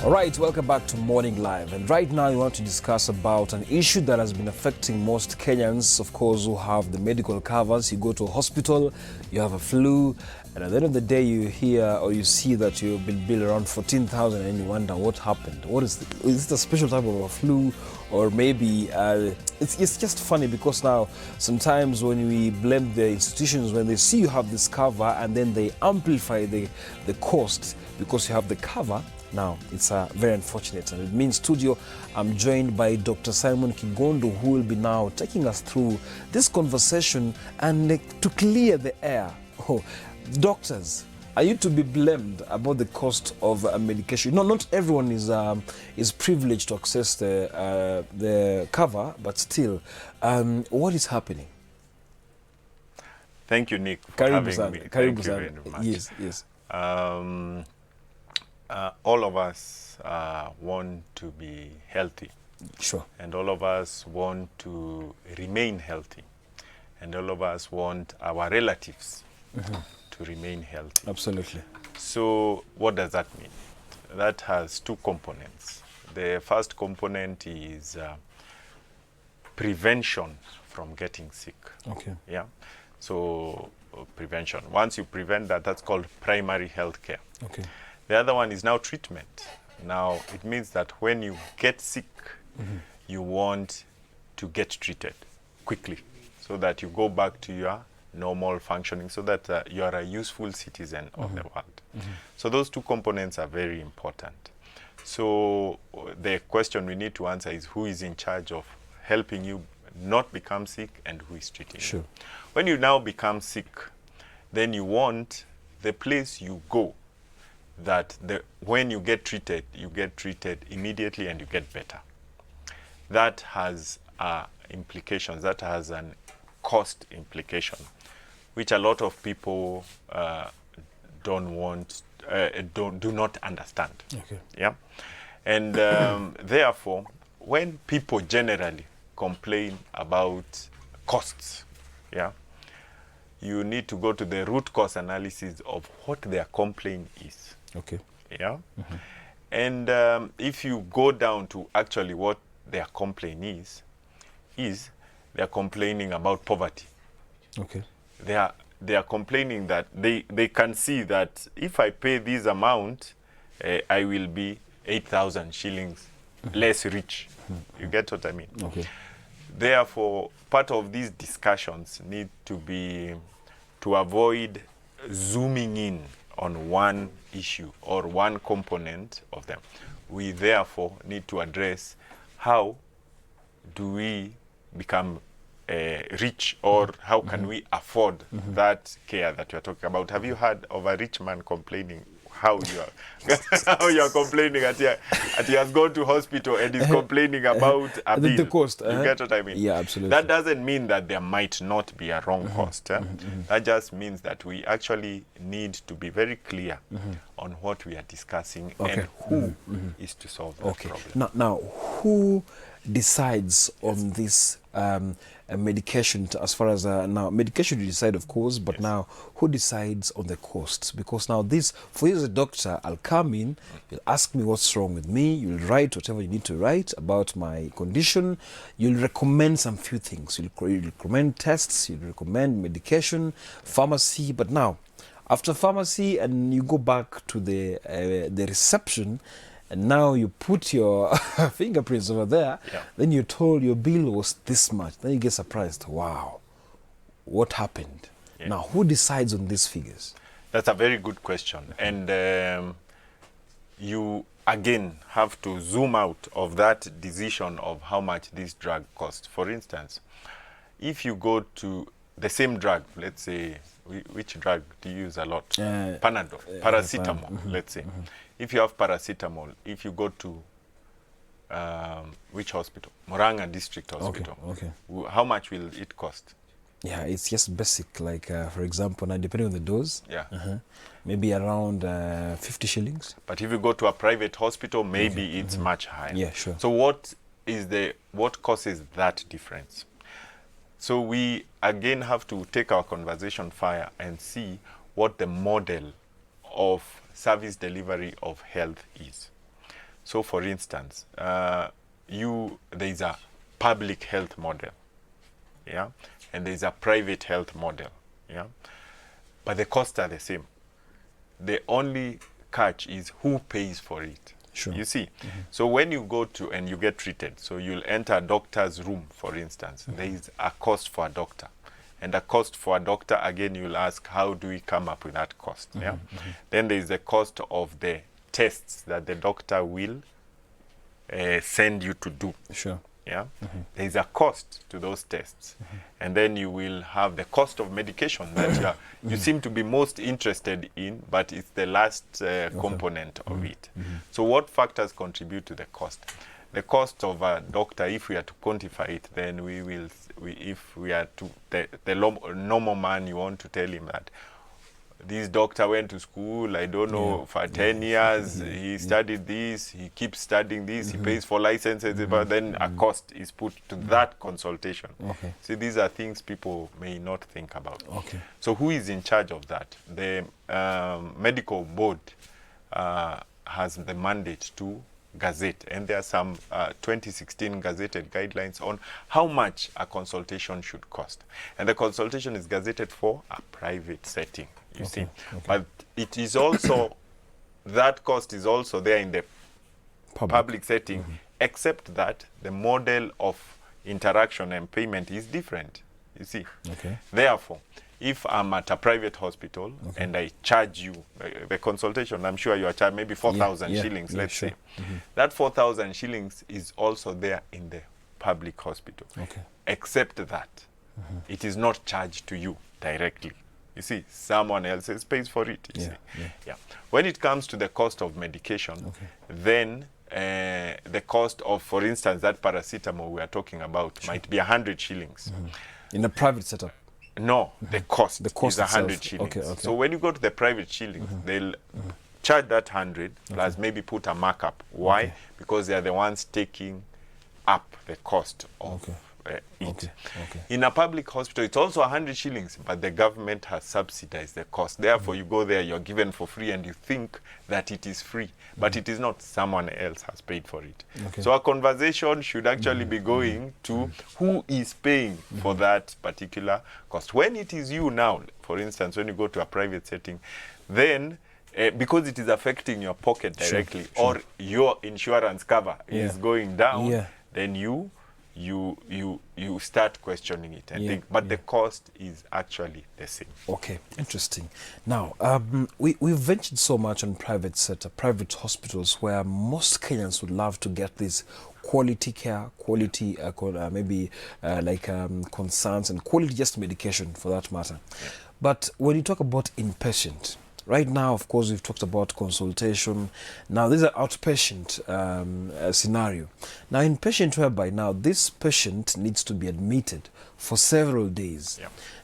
All right, welcome back to Morning Live. And right now, we want to discuss about an issue that has been affecting most Kenyans, of course, who have the medical covers. You go to a hospital, you have a flu, and at the end of the day, you hear or you see that you've been billed around 14,000, and you wonder what happened. Is it a special type of a flu, or maybe it's just funny because now sometimes when we blame the institutions, when they see you have this cover and then they amplify the cost because you have the cover. Now, it's very unfortunate, and it means studio, I'm joined by Dr. Simon Kigondo, who will be now taking us through this conversation and to clear the air. Oh, doctors, are you to be blamed about the cost of medication? No, not everyone is privileged to access the cover, but still, what is happening? Thank you, Nick, for having me. Thank you very much. Yes. All of us want to be healthy. Sure. And all of us want to remain healthy. And all of us want our relatives to remain healthy. Absolutely. So what does that mean? That has two components. The first component is prevention from getting sick. Okay. Yeah. So prevention. Once you prevent that, that's called primary health care. Okay. The other one is now treatment. Now, it means that when you get sick, you want to get treated quickly so that you go back to your normal functioning, so that you are a useful citizen of the world. So those two components are very important. So the question we need to answer is who is in charge of helping you not become sick and who is treating you. When you now become sick, then you want the place you go that when you get treated immediately and you get better. That has implications, that has an cost implication, which a lot of people do not understand. Okay. Yeah, and therefore, when people generally complain about costs, yeah, you need to go to the root cause analysis of what their complaint is. Okay. Yeah. And if you go down to actually what their complaint is they're complaining about poverty. Okay. They are complaining that they can see that if I pay this amount, I will be 8,000 shillings less rich. You get what I mean? Okay. Therefore, part of these discussions need to be to avoid zooming in on one issue or one component of them. We therefore need to address how do we become rich, or how can we afford that care that you're talking about. Have you heard of a rich man complaining how you are complaining at he has gone to hospital and is complaining about a bill? The cost. You get what I mean? Yeah, absolutely. That doesn't mean that there might not be a wrong cost. That just means that we actually need to be very clear on what we are discussing and who is to solve that problem. Now, who decides on this medication, as far as now medication you decide, of course, but now who decides on the costs? Because now this, for you as a doctor, I'll come in, you'll ask me what's wrong with me, you'll write whatever you need to write about my condition, you'll recommend some few things, you'll recommend tests, you'll recommend medication, pharmacy. But now after pharmacy and you go back to the reception, and now you put your fingerprints over there, then you're told your bill was this much. Then you get surprised. Wow, what happened? Yeah. Now, who decides on these figures? That's a very good question. And you, again, have to zoom out of that decision of how much this drug costs. For instance, if you go to the same drug, let's say, which drug do you use a lot? Panadol, paracetamol, let's say. If you have paracetamol, if you go to which hospital? Murang'a District Hospital. Okay. How much will it cost? Yeah, it's just basic. Like, for example, now depending on the dose, maybe around 50 shillings. But if you go to a private hospital, maybe it's much higher. Yeah, sure. So what causes that difference? So we again have to take our conversation fire and see what the model of service delivery of health is. So, for instance, there is a public health model, yeah, and there is a private health model, yeah, but the costs are the same. The only catch is who pays for it. Sure. You see, so when you go to and you get treated, so you'll enter a doctor's room, for instance, there is a cost for a doctor. And the cost for a doctor, again, you'll ask, how do we come up with that cost? Yeah. Then there is the cost of the tests that the doctor will send you to do. Sure. Yeah. There is a cost to those tests. And then you will have the cost of medication that you seem to be most interested in, but it's the last component of it. So what factors contribute to the cost? The cost of a doctor, if we are to quantify it, then if we are to, the normal man, you want to tell him that this doctor went to school, I don't know, for 10 years, he studied this, he keeps studying this, he pays for licenses, but then a cost is put to that consultation. Okay. See, these are things people may not think about. Okay. So who is in charge of that? The medical board has the mandate to gazette, and there are some 2016 gazetted guidelines on how much a consultation should cost. And the consultation is gazetted for a private setting, you see. But it is also, that cost is also there in the public setting, except that the model of interaction and payment is different, you see. Okay. Therefore, if I'm at a private hospital and I charge you the consultation, I'm sure you are charged maybe 4,000 shillings, let's say. That 4,000 shillings is also there in the public hospital. Okay. Except that it is not charged to you directly. You see, someone else pays for it. You see. Yeah. When it comes to the cost of medication, then the cost of, for instance, that paracetamol we are talking about might be 100 shillings. In a private setup? No, the cost is itself. 100 shillings. Okay. So when you go to the private shillings, they'll charge that 100 plus maybe put a markup. Why? Because they are the ones taking up the cost of it. In a public hospital, it's also 100 shillings, but the government has subsidized the cost. Therefore, you go there, you're given for free, and you think that it is free, but it is not. Someone else has paid for it. So a conversation should actually be going to who is paying for that particular cost. When it is you now, for instance, when you go to a private setting, then because it is affecting your pocket directly, or your insurance cover is going down, then you start questioning it and think, but the cost is actually the same. Okay, interesting. Now, we've ventured so much on private sector, private hospitals, where most Kenyans would love to get this quality care, quality concerns, and quality just medication for that matter. But when you talk about inpatient, right now, of course, we've talked about consultation. Now, this is an outpatient scenario. Now, inpatient, whereby now this patient needs to be admitted for several days.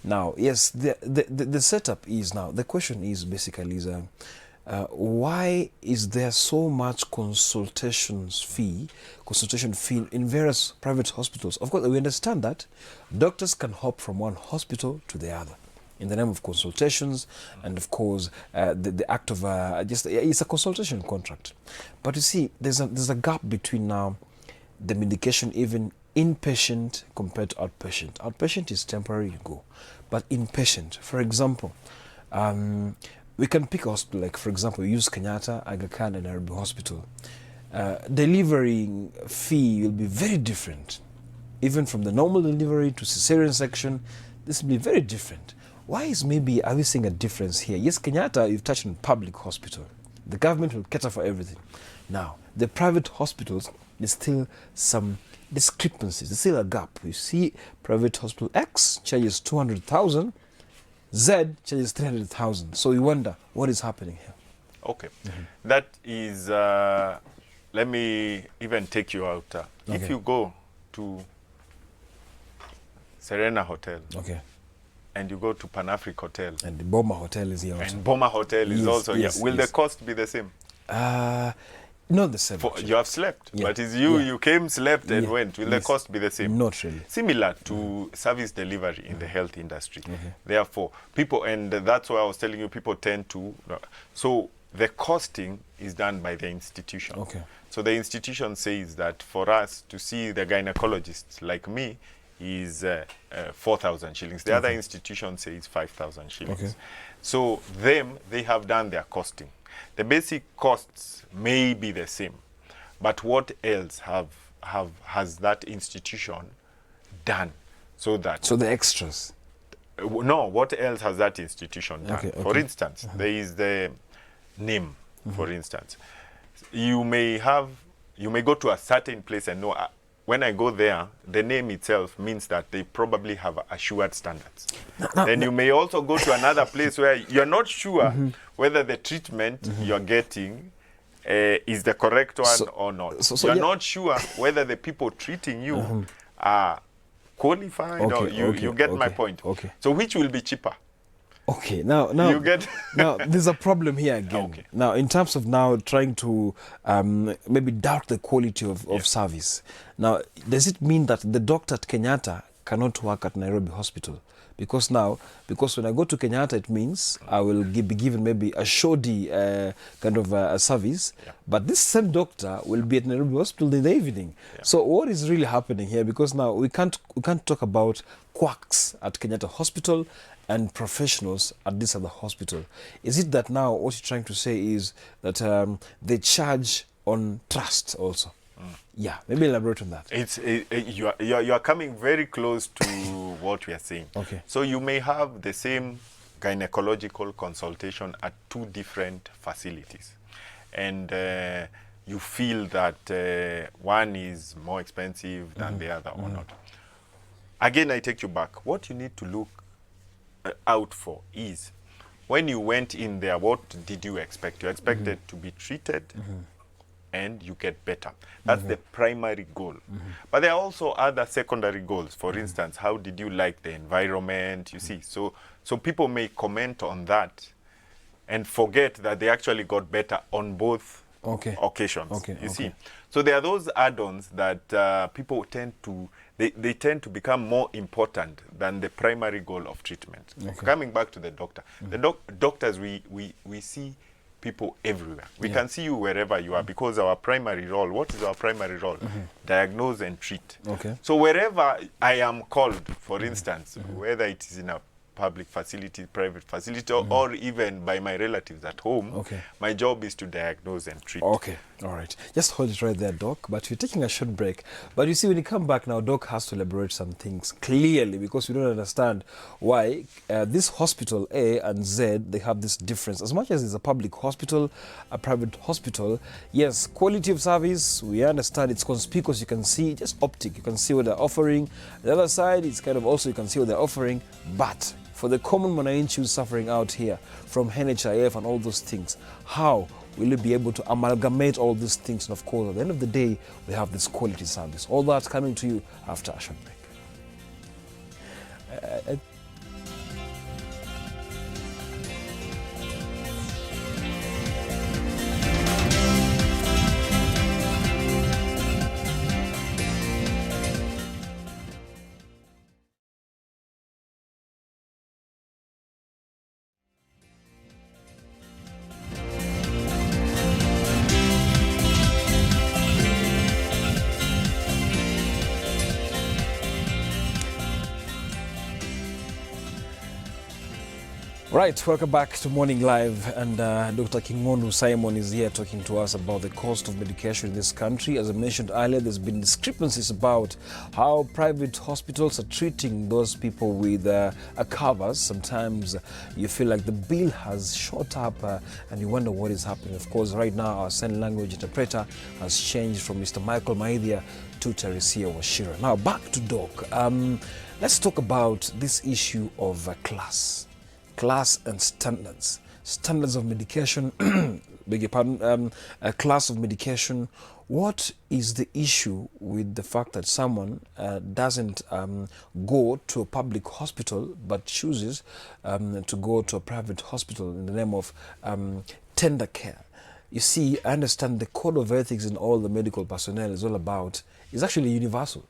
Now, yes, the setup is now, the question is basically why is there so much consultation fee in various private hospitals? Of course, we understand that doctors can hop from one hospital to the other in the name of consultations, and of course the act of it's a consultation contract. But you see, there's a gap between now the medication, even inpatient compared to outpatient. Outpatient is temporary, you go, but inpatient, for example, we can pick a hospital like, for example, we use Kenyatta, Aga Khan, and Nairobi Hospital. Delivering fee will be very different, even from the normal delivery to cesarean section. This will be very different. Why are we seeing a difference here? Yes, Kenyatta, you've touched on public hospital. The government will cater for everything. Now, the private hospitals, there's still some discrepancies. There's still a gap. You see, private hospital X charges 200,000, Z charges 300,000. So you wonder, what is happening here? Okay. That is, let me even take you out. If you go to Serena Hotel, and you go to Pan-Africa Hotel, and the Boma Hotel is here also. And Boma Hotel is also here. Will the cost be the same? Not the same. You have slept, but it's you came, slept, and went. Will the cost be the same? Not really. Similar to service delivery in the health industry. Therefore, people, and that's why I was telling you, people tend to. So the costing is done by the institution. Okay. So the institution says that for us to see the gynecologist like me is 4,000 shillings. The other institution says 5,000 shillings. Okay. So they have done their costing. The basic costs may be the same, but what else has that institution done so that... So the extras. No, what else has that institution done? Okay, For okay. instance, there is the name, for instance. You may go to a certain place and know, when I go there, the name itself means that they probably have assured standards. Then you may also go to another place where you're not sure whether the treatment you're getting is the correct one or not. You're not sure whether the people treating you are qualified, or you get my point. Okay. So which will be cheaper? Okay, now You get now there's a problem here again. Okay. Now, in terms of now trying to maybe doubt the quality of service. Now, does it mean that the doctor at Kenyatta cannot work at Nairobi Hospital? Because when I go to Kenyatta, it means I will be given maybe a shoddy kind of a service, but this same doctor will be at Nairobi Hospital in the evening. So what is really happening here? Because now we can't talk about quacks at Kenyatta Hospital and professionals at this other hospital. Is it that now what you're trying to say is that they charge on trust also? Yeah, maybe elaborate on that. You are coming very close to what we are saying. Okay. So you may have the same gynecological consultation at two different facilities, and you feel that one is more expensive than the other or not. Again, I take you back. What you need to look out for is, when you went in there, what did you expect? You expected to be treated and you get better. That's the primary goal. But there are also other secondary goals. For instance, how did you like the environment? You see, so people may comment on that and forget that they actually got better on both occasions. You see, so there are those add-ons that people tend to they tend to become more important than the primary goal of treatment. Coming back to the doctor, the doctors, we see people everywhere. We can see you wherever you are, because our primary role, what is our primary role? Diagnose and treat. So wherever I am called, for instance, whether it is in a public facility, private facility, or even by my relatives at home, my job is to diagnose and treat. Okay, all right. Just hold it right there, Doc. But we're taking a short break. But you see, when you come back now, Doc has to elaborate some things clearly, because we don't understand why this hospital A and Z, they have this difference. As much as it's a public hospital, a private hospital, yes, quality of service, we understand it's conspicuous. You can see just optic. You can see what they're offering. The other side, it's kind of also, you can see what they're offering. But for the common Mwananchi who's suffering out here from NHIF and all those things, how will you be able to amalgamate all these things? And of course, at the end of the day, we have this quality service. All that's coming to you after a short break. Right, welcome back to Morning Live, and Dr. Kingondu Simon is here talking to us about the cost of medication in this country. As I mentioned earlier, there's been discrepancies about how private hospitals are treating those people with covers. Sometimes you feel like the bill has shot up and you wonder what is happening. Of course, right now our sign language interpreter has changed from Mr. Michael Maithia to Teresia Washira. Now back to Doc. Let's talk about this issue of class and standards of medication. Beg your pardon. A class of medication. What is the issue with the fact that someone doesn't go to a public hospital but chooses to go to a private hospital in the name of tender care? You see, I understand the code of ethics in all the medical personnel is all about, is actually universal.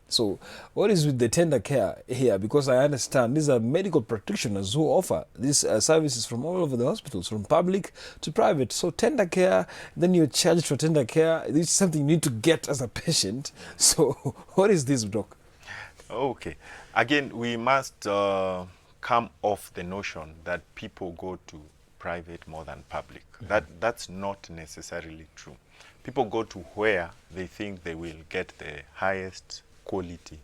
So what is with the tender care here? Because I understand these are medical practitioners who offer these services from all over the hospitals, from public to private. So tender care, then you're charged for tender care. This is something you need to get as a patient. So what is this, Doc? Okay. Again, we must come off the notion that people go to private more than public. That's not necessarily true. People go to where they think they will get the highest quality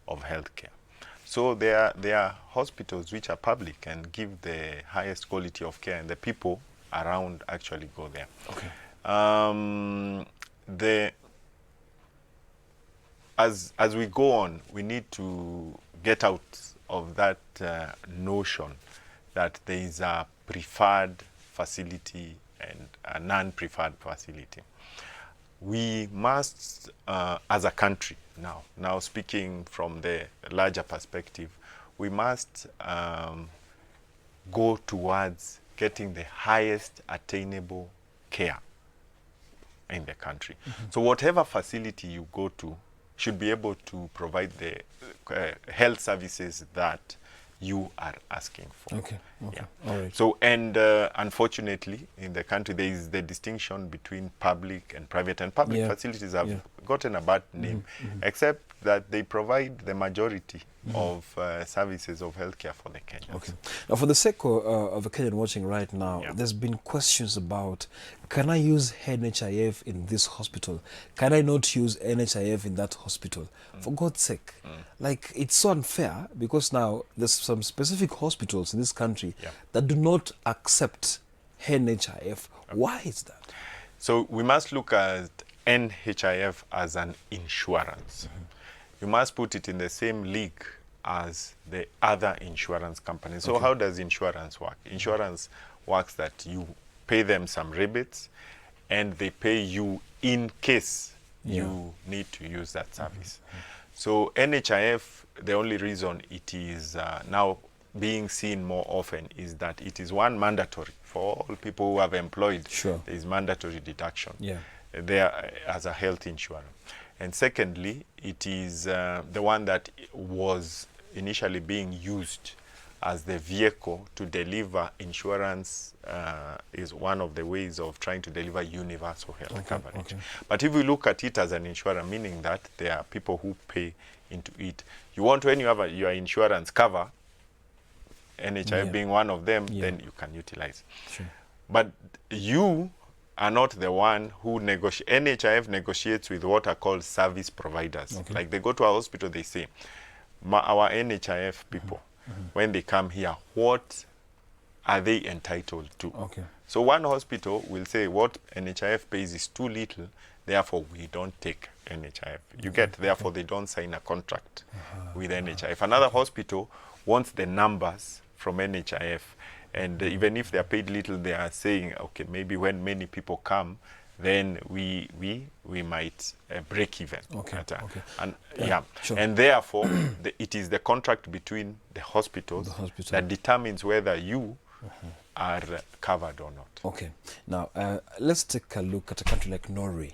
of healthcare. So there are hospitals which are public and give the highest quality of care, and the people around actually go there. Okay. As we go on, we need to get out of that notion that there is a preferred facility and a non-preferred facility. We must, as a country now speaking from the larger perspective, we must go towards getting the highest attainable care in the country. So whatever facility you go to should be able to provide the health services that you are asking for. Okay. Yeah. All right. So, and unfortunately, in the country, there is the distinction between public and private. And public facilities have gotten a bad name, except that they provide the majority of services of healthcare for the Kenyans. Okay. Now, for the sake of a Kenyan watching right now, there's been questions about, can I use NHIF in this hospital? Can I not use NHIF in that hospital? For God's sake. Like, it's so unfair because now there's some specific hospitals in this country that do not accept NHIF. Why is that? So we must look at NHIF as an insurance. You must put it in the same league as the other insurance companies. So how does insurance work? Insurance works that you pay them some rebates and they pay you in case you need to use that service. So NHIF, the only reason it is now being seen more often is that it is one, mandatory for all people who have employed. Sure. There is mandatory deduction there as a health insurance. And secondly, it is the one that was initially being used as the vehicle to deliver insurance, is one of the ways of trying to deliver universal health coverage. But if we look at it as an insurer, meaning that there are people who pay into it. You want, when you have your insurance cover, NHIF being one of them, then you can utilize. Sure. But you are not the one who negotiates. NHIF negotiates with what are called service providers. Like they go to a hospital, they say, our NHIF people, when they come here, what are they entitled to? So one hospital will say what NHIF pays is too little, therefore we don't take NHIF. You get, therefore they don't sign a contract with NHIF. Another hospital wants the numbers from NHIF. And even if they are paid little, they are saying, okay, maybe when many people come, then we might break even. And and therefore, it is the contract between the hospitals that determines whether you are covered or not. Okay. Now, let's take a look at a country like Norway.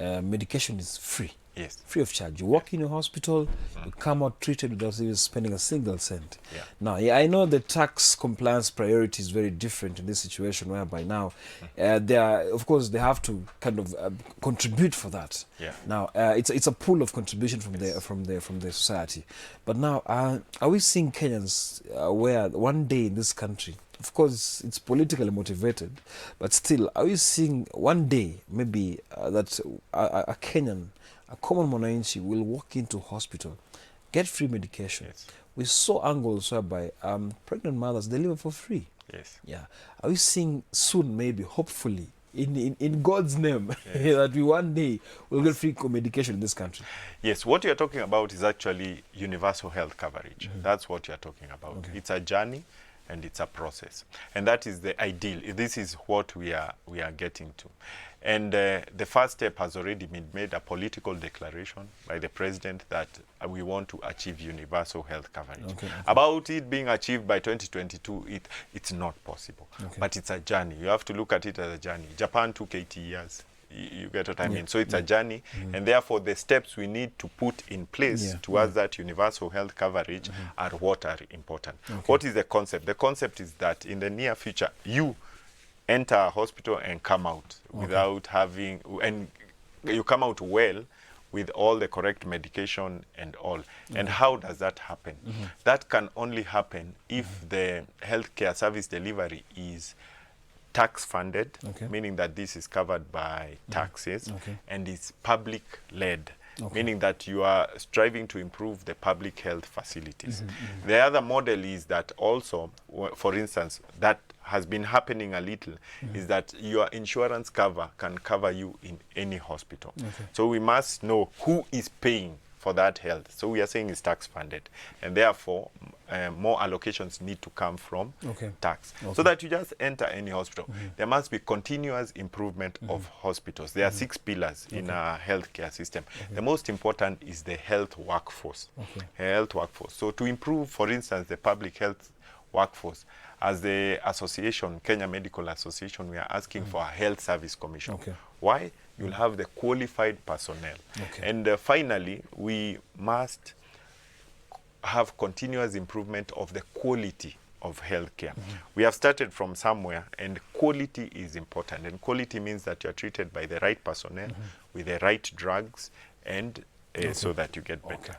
Medication is free. Yes. Free of charge. You walk in a hospital, you come out treated without even spending a single cent. Now, I know the tax compliance priority is very different in this situation, whereby now, they are, of course, they have to kind of contribute for that. Now, it's a pool of contribution from the society. But now, are we seeing Kenyans where one day in this country, of course, it's politically motivated, but still, are we seeing one day maybe that a Kenyan, a common mwananchi will walk into hospital, get free medication? We saw angles whereby pregnant mothers deliver for free. Are we seeing soon, maybe, hopefully, in God's name, that we one day will get free medication in this country? Yes, what you're talking about is actually universal health coverage. That's what you're talking about. It's a journey and it's a process. And that is the ideal. This is what we are getting to. And the first step has already been made, a political declaration by the president that we want to achieve universal health coverage. About it being achieved by 2022, it's not possible. But it's a journey. You have to look at it as a journey. Japan took 80 years. You get what I mean? So it's a journey, and therefore the steps we need to put in place towards that universal health coverage are what are important. What is the concept? The concept is that in the near future, you enter a hospital and come out without having, and you come out well with all the correct medication and all. And how does that happen? That can only happen if the healthcare service delivery is tax funded, meaning that this is covered by taxes, and is public led, meaning that you are striving to improve the public health facilities. The other model is that also, for instance, that has been happening a little, is that your insurance cover can cover you in any hospital. So we must know who is paying for that health. So we are saying it's tax funded, and therefore more allocations need to come from tax. So that you just enter any hospital. There must be continuous improvement of hospitals. There are 6 pillars in our healthcare system. The most important is the health workforce. Health workforce. So to improve, for instance, the public health workforce, as the association, Kenya Medical Association, we are asking for a health service commission. Why? You'll have the qualified personnel. And finally, we must have continuous improvement of the quality of healthcare. We have started from somewhere, and quality is important. And quality means that you're treated by the right personnel, with the right drugs, and so that you get better.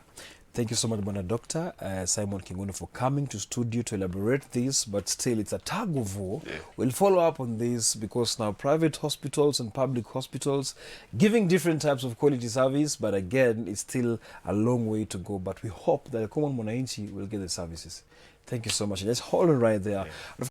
Thank you so much, Bwana Doctor Simon Kingundu, for coming to studio to elaborate this, but still it's a tug of war. We'll follow up on this, because now private hospitals and public hospitals giving different types of quality service, but again, it's still a long way to go. But we hope that the common mwananchi will get the services. Thank you so much. Just hold on right there.